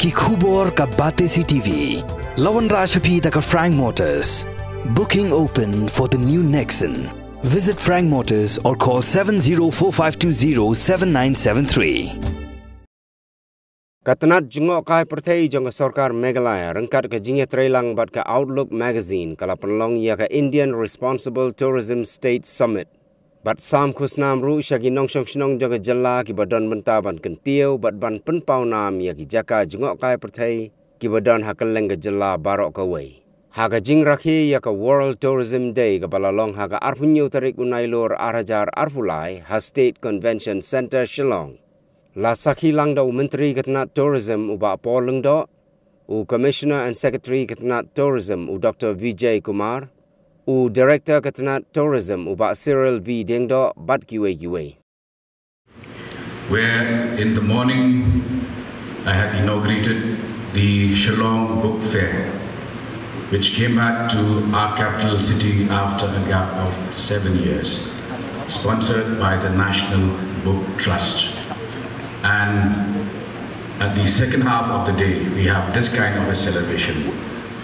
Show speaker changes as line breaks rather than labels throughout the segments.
ki khubor ka bate si TV. Lawan Rajhapi ka Frank Motors. Booking open for the new Nexon. Visit Frank Motors or call 7045207973.
Tnat Jngohkai Pyrthei jong Sarkar Meghalaya rangkat ke jingya trailang bat ke Outlook magazine kala penlong ya ke Indian Responsible Tourism State Summit. Bat sam Khusnam ru syagi nong syong shnong jong jalla ki badon bentaban Kyntiew bat ban penpau nam ya ki jaka Jngohkai Pyrthei ki badon hakaleng ke jalla barok kawai. Haga jing rakhi ya ke World Tourism Day ke balalong haga arpunyo tarik unailor arajar arfulai ha State Convention Center Shillong. La Sakhi Langdo Menteri Tnat Tourism uba Paul Lengdo, Commissioner and Secretary Tnat Tourism Dr. Vijay Kumar, Director Tnat Tourism uba Cyril V Dengdo bat kiwe.
Where in the morning I had inaugurated the Shillong Book Fair, which came back to our capital city after a gap of 7 years, sponsored by the National Book Trust. And at the second half of the day, we have this kind of a celebration.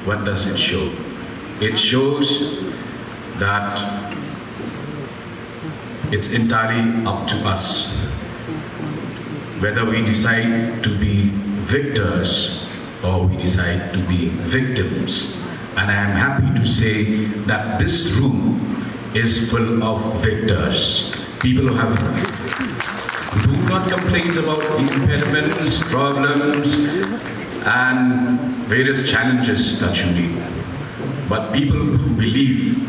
What does it show? It shows that it's entirely up to us whether we decide to be victors or we decide to be victims. And I am happy to say that this room is full of victors. People who do not complain about impediments, problems, and various challenges that you meet, but people who believe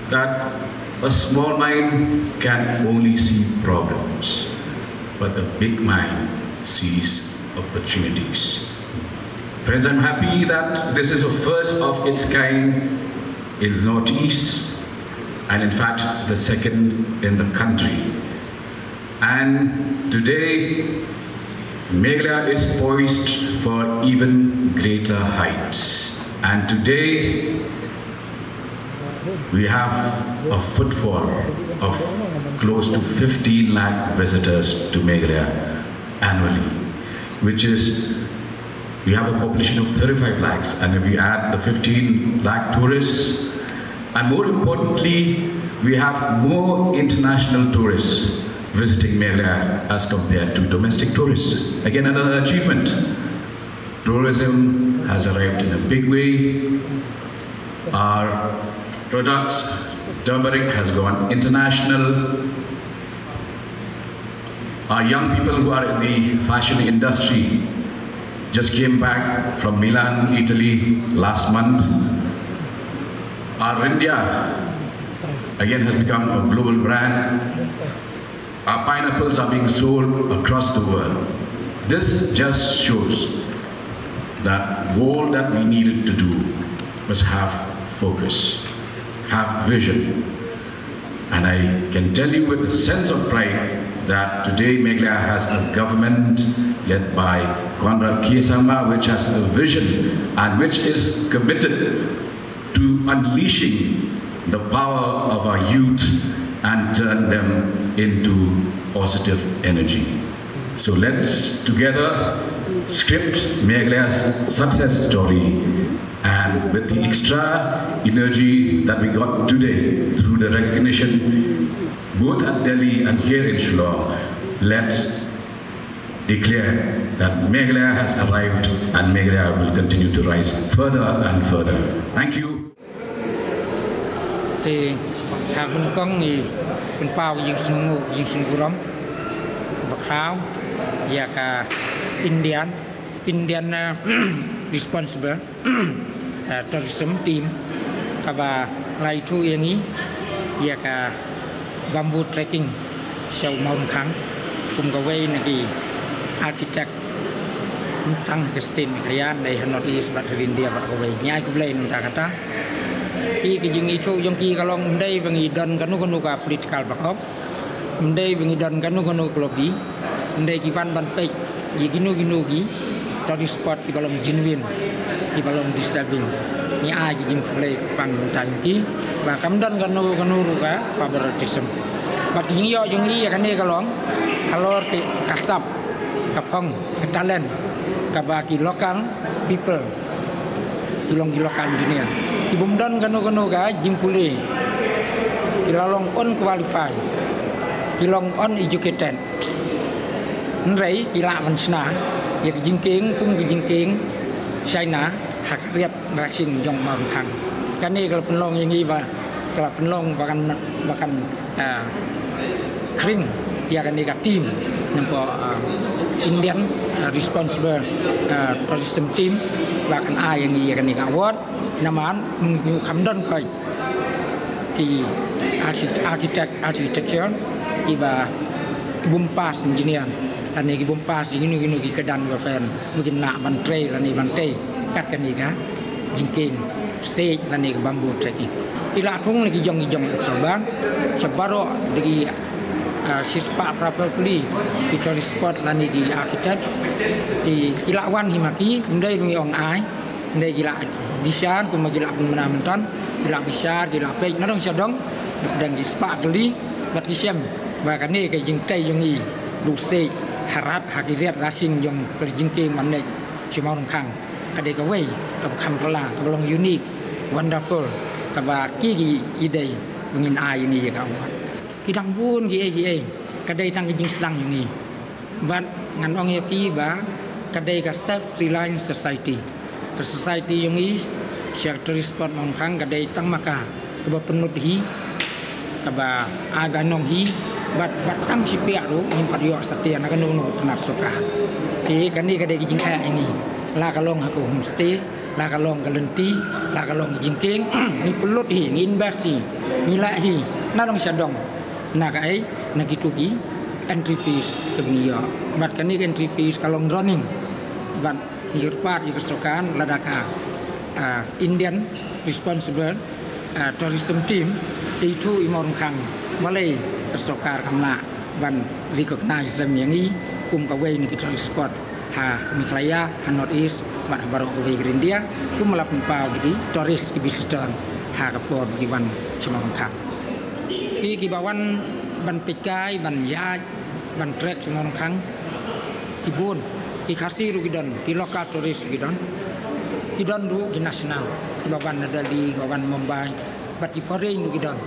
that a small mind can only see problems, but a big mind sees opportunities. Friends, I'm happy that this is the first of its kind in the Northeast, and in fact the second in the country. And today, Meghalaya is poised for even greater heights. And today, we have a footfall of close to 15 lakh visitors to Meghalaya annually, which is, we have a population of 35 lakhs, and if we add the 15 lakh tourists, and more importantly, we have more international tourists visiting Meghalaya as compared to domestic tourists. Again, another achievement. Tourism has arrived in a big way. Our products, turmeric has gone international. Our young people who are in the fashion industry just came back from Milan, Italy last month. Our India again has become a global brand. Our pineapples are being sold across the world. This just shows that all that we needed to do was have focus, have vision. And I can tell you with a sense of pride that today Meghalaya has a government led by Conrad Kiesama, which has a vision and which is committed to unleashing the power of our youth and turn them into positive energy. So let's together script Meghalaya's success story, and with the extra energy that we got today through the recognition both at Delhi and here in Shillong, let's declare that Meghalaya has arrived and Meghalaya will continue to rise further and further. Thank you.
เป็นเป้ายิงสนุกยิงสนุกร้องบักขาวอยากอินเดียนresponsible tourism team กับไลทูอย่างนี้อยากบัมบู trekking เชลมอนคังคุมกับเวนักี architect ตั้งกสตินขยันในฮานอตอีสบัตรอินเดียบัตรกับเวง่ายกับเล่นตากตาอีกยิงอีโชยงกีกลองได้บางอีดันกันนุกนุกกับ political บักฮอบได้บางอีดันกันนุกนุกลบีได้กีบันบันเป็กยิกินุกีตอนนี้สปอร์ตกีบอลมจินวินกีบอลมดิสเซบิงนี่อายิงเพลย์ปังตังกีบักคำดันกันนุรุกะ favoritism บักยิงย่อยิงอีกันนี่กลองฮัลโหลที่กัสซับ kapong talent kabagi local people ilong di local dunia ibumdan kanu ga jingpuli ilalong on qualified ilong on educated nrei ila mansna ya jingking pung jingking China hak riap racing jong marang kan ni kalau penlong yang ni kalau penlong bahkan kring ya kan ni tim nampak Indian responsible tourism team bahkan yang ni ya kan ni award naman new kamdon kai di architecture Kiba bumpas engineer dan ni bumpas ini kedan wafen mungkin nak bantre dan ni bantre kat kan ni ka jingking se dan ni bambu trekking ila thung lagi jong sabang sabaro di sispa properly di tourist spot dan ni di architect di ilawan himaki ndai ngi ong ai ndai gila bisa ku magila menamentan gila bisa gila pe na dong sadong dan di spa tuli bat kisem bahkan ni ke jing tai jong i du se harap hakiriat racing jong perjingking manai cuma orang kang ada ke way ke kampala ke belong unique wonderful ke ba ki ide mengin ai yang ni ka awat kidang bun gi kadai tang jing slang yang ni bat ngan ong ye pi ba kadai ka self reliant society ke society yang ni syak tourist spot orang kang kadai tang maka ke ba penut hi ke ba aga nong hi bat tang sipia ru nyimpat yo satia nak nu Tnat soka ti kan ni kadai jing ini la kalong aku homestay la kalong galenti la kalong jingking ni pelut hi ni invasi ni la hi na dong sadong na kai na kitugi entry fees ke ni yo bat kan ni entry fees kalong running bat hirpat yo kesokan ladaka Indian responsible tourism team itu imong kang malay kesokar kamla ban recognize them yang ni kum ka way ni kita spot ha miklaya ha north east bat baro ka way India kum malap pa di tourist ki visitor ha ka por di wan chimong kang ki bawan ban pikai ban ya ban trek chimong kang ki bon ki khasi ru gidon ki local tourist gidon ru ki national ki bawan nadali bawan Mumbai bat ki foreign ru gidon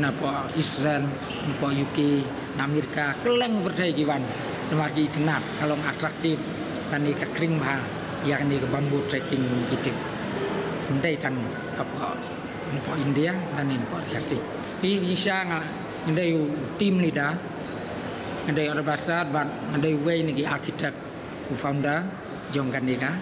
na po Israel na po UK na Amerika keleng Pyrthei giwan na magi Tnat kalong atraktif tani ka kring ba ya ni ka bambu trekking gitu ndai tang apa na po India dan ni po kasi pi bisa nga ndai tim ni da ndai arbasat ban ndai way ni architect who founder Jngohkai ni ka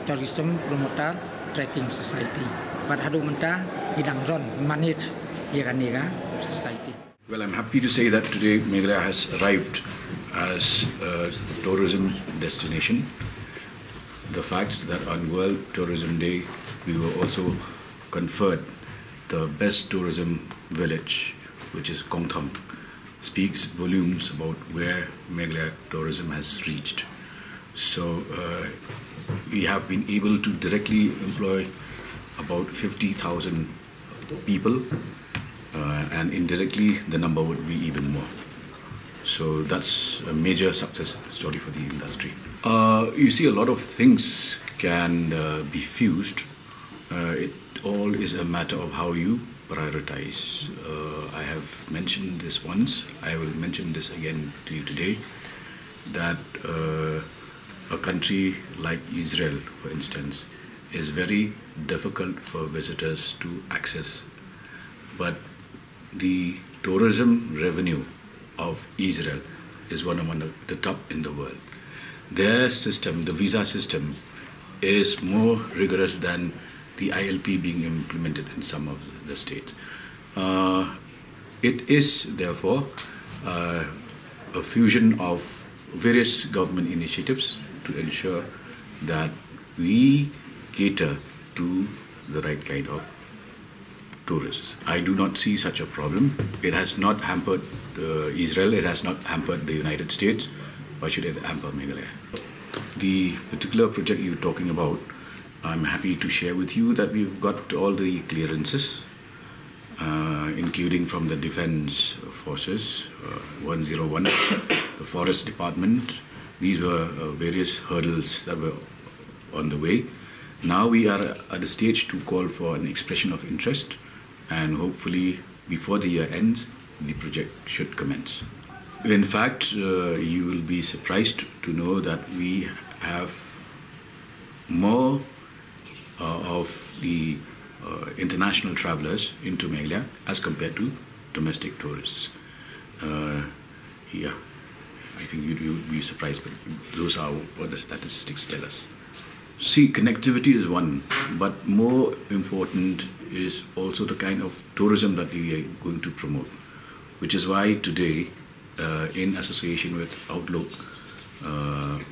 tourism promoter trekking society but hadu menta idang ron manage Jngohkai society.
Well, I'm happy to say that today Meghalaya has arrived as a tourism destination. The fact that on World Tourism Day we were also conferred the best tourism village, which is Kyntiew, speaks volumes about where Meghalaya tourism has reached. So we have been able to directly employ about 50,000 people, and indirectly the number would be even more. So that's a major success story for the industry. You see, a lot of things can be fused. It all is a matter of how you prioritize. I have mentioned this once, I will mention this again to you today, that a country like Israel, for instance, is very difficult for visitors to access. But the tourism revenue of Israel is one among the top in the world. Their system, the visa system, is more rigorous than the ILP being implemented in some of the states. It is therefore a fusion of various government initiatives to ensure that we cater to the right kind of tourists. I do not see such a problem. It has not hampered Israel, it has not hampered the United States. Why should it hamper Meghalaya? The particular project you're talking about, I'm happy to share with you that we've got all the clearances, including from the Defense Forces, 101, the Forest Department. These were various hurdles that were on the way. Now we are at a stage to call for an expression of interest, and hopefully before the year ends, the project should commence. In fact, you will be surprised to know that we have more of the international travelers into Meghalaya as compared to domestic tourists. Yeah, I think you'd be surprised, but those are what the statistics tell us. See, connectivity is one, but more important is also the kind of tourism that we are going to promote, which is why today, in association with Outlook,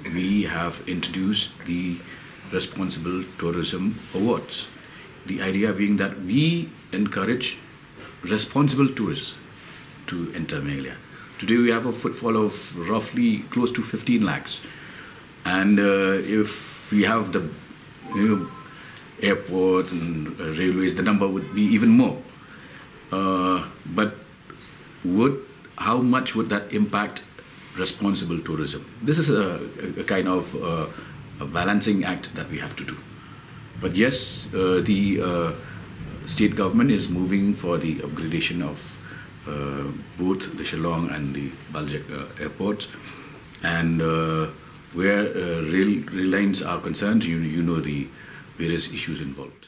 we have introduced the Responsible Tourism Awards. The idea being that we encourage responsible tourists to enter Meghalaya. Today we have a footfall of roughly close to 15 lakhs. And if we have the airport and railways, the number would be even more. But how much would that impact responsible tourism? This is a kind of a balancing act that we have to do. But yes, the state government is moving for the upgradation of both the Shillong and the Baljek airports. And where rail lines are concerned, you know the various issues involved.